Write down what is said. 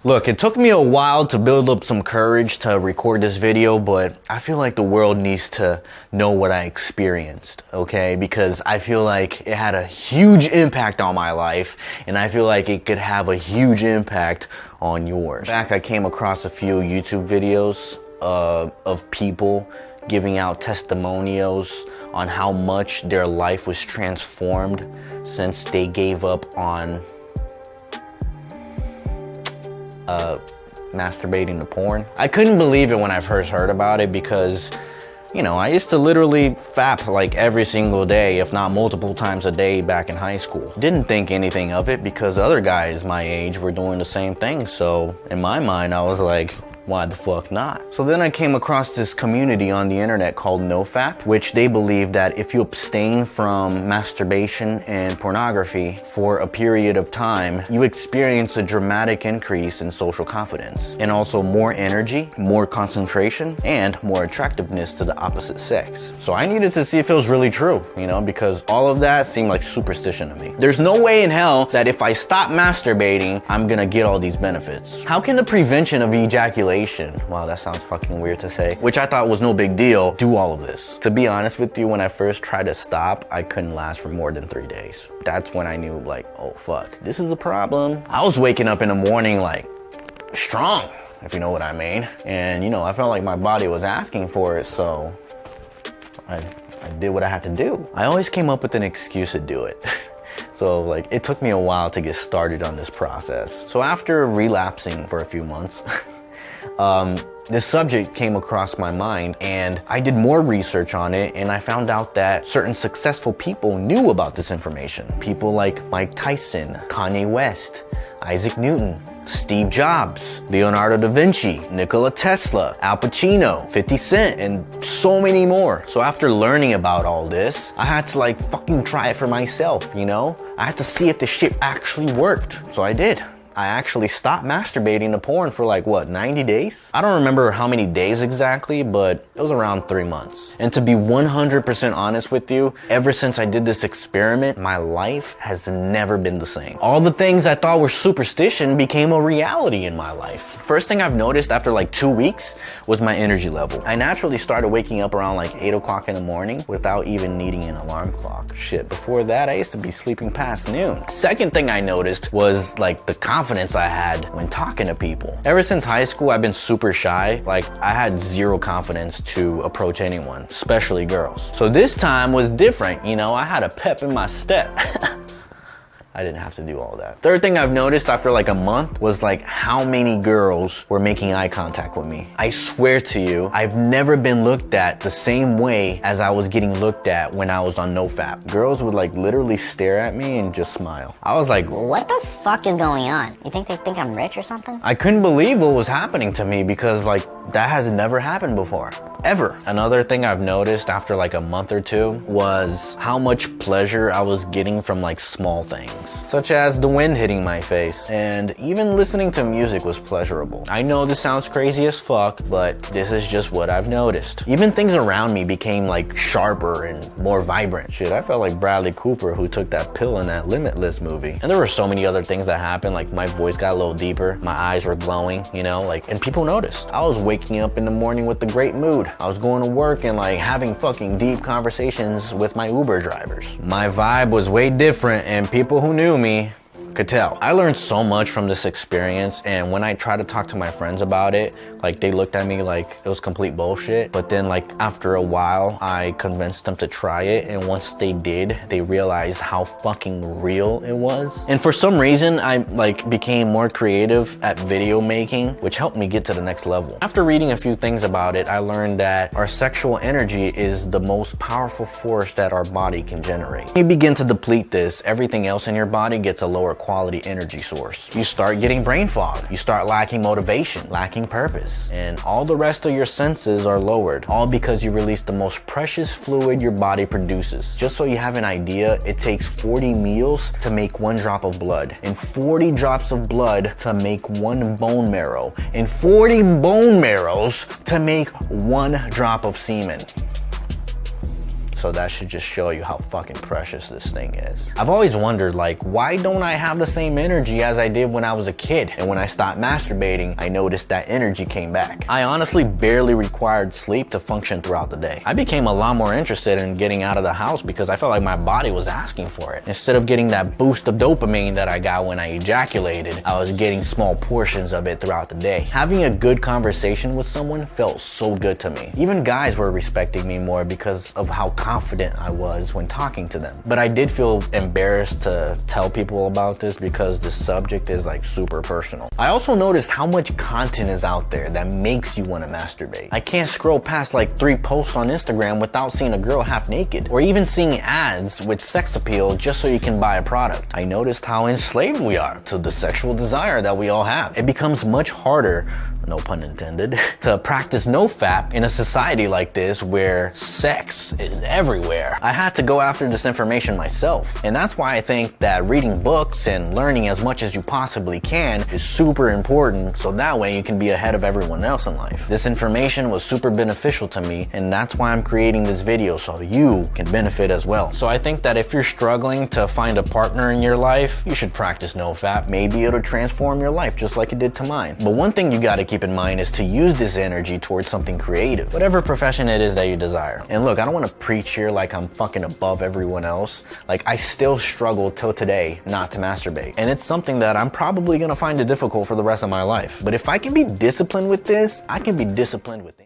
Look, it took me a while to build up some courage to record this video, but I feel like the world needs to know what I experienced, okay? Because I feel like it had a huge impact on my life, and I feel like it could have a huge impact on yours. Back, I came across a few YouTube videos of people giving out testimonials on how much their life was transformed since they gave up on masturbating to porn. I couldn't believe it when I first heard about it because, you know, I used to literally fap like every single day, if not multiple times a day back in high school. Didn't think anything of it because other guys my age were doing the same thing. So in my mind, I was like, why the fuck not? So then I came across this community on the internet called Nofap, which they believe that if you abstain from masturbation and pornography for a period of time, you experience a dramatic increase in social confidence and also more energy, more concentration, and more attractiveness to the opposite sex. So I needed to see if it was really true, you know, because all of that seemed like superstition to me. There's no way in hell that if I stop masturbating, I'm gonna get all these benefits. How can the prevention of ejaculation, wow, that sounds fucking weird to say, which I thought was no big deal, do all of this? To be honest with you, when I first tried to stop, I couldn't last for more than 3 days. That's when I knew, like, oh fuck, this is a problem. I was waking up in the morning like strong, if you know what I mean. And you know, I felt like my body was asking for it, so I did what I had to do. I always came up with an excuse to do it. So like, it took me a while to get started on this process. So after relapsing for a few months, this subject came across my mind and I did more research on it, and I found out that certain successful people knew about this information. People like Mike Tyson, Kanye West, Isaac Newton, Steve Jobs, Leonardo da Vinci, Nikola Tesla, Al Pacino, 50 Cent, and so many more. So after learning about all this, I had to like fucking try it for myself, you know? I had to see if the shit actually worked. So I did. I actually stopped masturbating to porn for like, what, 90 days? I don't remember how many days exactly, but it was around 3 months. And to be 100% honest with you, ever since I did this experiment, my life has never been the same. All the things I thought were superstition became a reality in my life. First thing I've noticed after like 2 weeks was my energy level. I naturally started waking up around like 8 o'clock in the morning without even needing an alarm clock. Shit, before that, I used to be sleeping past noon. Second thing I noticed was like the confidence I had when talking to people. Ever since high school, I've been super shy. Like, I had zero confidence to approach anyone, especially girls. So this time was different, you know, I had a pep in my step. I didn't have to do all that. Third thing I've noticed after like a month was like how many girls were making eye contact with me. I swear to you, I've never been looked at the same way as I was getting looked at when I was on Nofap. Girls would like literally stare at me and just smile. I was like, what the fuck is going on? You think they think I'm rich or something? I couldn't believe what was happening to me because like that has never happened before. Ever. Another thing I've noticed after like a month or two was how much pleasure I was getting from like small things, such as the wind hitting my face, and even listening to music was pleasurable. I know this sounds crazy as fuck, but this is just what I've noticed. Even things around me became like sharper and more vibrant. Shit, I felt like Bradley Cooper who took that pill in that Limitless movie. And there were so many other things that happened, like my voice got a little deeper, my eyes were glowing, you know, like, and people noticed. I was waking up in the morning with a great mood. I was going to work and like having fucking deep conversations with my Uber drivers. My vibe was way different, and people who knew me could tell. I learned so much from this experience, and when I tried to talk to my friends about it, like they looked at me like it was complete bullshit. But then like after a while, I convinced them to try it, and once they did, they realized how fucking real it was. And for some reason, I like became more creative at video making, which helped me get to the next level. After reading a few things about it, I learned that our sexual energy is the most powerful force that our body can generate. When you begin to deplete this, everything else in your body gets a lower quality energy source. You start getting brain fog. You start lacking motivation, lacking purpose, and all the rest of your senses are lowered, all because you release the most precious fluid your body produces. Just so you have an idea, it takes 40 meals to make 1 drop of blood, and 40 drops of blood to make 1 bone marrow, and 40 bone marrows to make 1 drop of semen. So that should just show you how fucking precious this thing is. I've always wondered, like, why don't I have the same energy as I did when I was a kid? And when I stopped masturbating, I noticed that energy came back. I honestly barely required sleep to function throughout the day. I became a lot more interested in getting out of the house because I felt like my body was asking for it. Instead of getting that boost of dopamine that I got when I ejaculated, I was getting small portions of it throughout the day. Having a good conversation with someone felt so good to me. Even guys were respecting me more because of how confident I was when talking to them. But I did feel embarrassed to tell people about this because the subject is like super personal. I also noticed how much content is out there that makes you want to masturbate. I can't scroll past like 3 posts on Instagram without seeing a girl half naked, or even seeing ads with sex appeal just so you can buy a product. I noticed how enslaved we are to the sexual desire that we all have. It becomes much harder, no pun intended, to practice nofap in a society like this where sex is everywhere. I had to go after this information myself, and that's why I think that reading books and learning as much as you possibly can is super important, so that way you can be ahead of everyone else in life. This information was super beneficial to me, and that's why I'm creating this video, so you can benefit as well. So I think that if you're struggling to find a partner in your life, you should practice nofap. Maybe it'll transform your life just like it did to mine. But one thing you gotta keep in mind is to use this energy towards something creative, whatever profession it is that you desire. And look, I don't want to preach here like I'm fucking above everyone else. Like, I still struggle till today not to masturbate, and it's something that I'm probably gonna find it difficult for the rest of my life. But if I can be disciplined with this, I can be disciplined with it.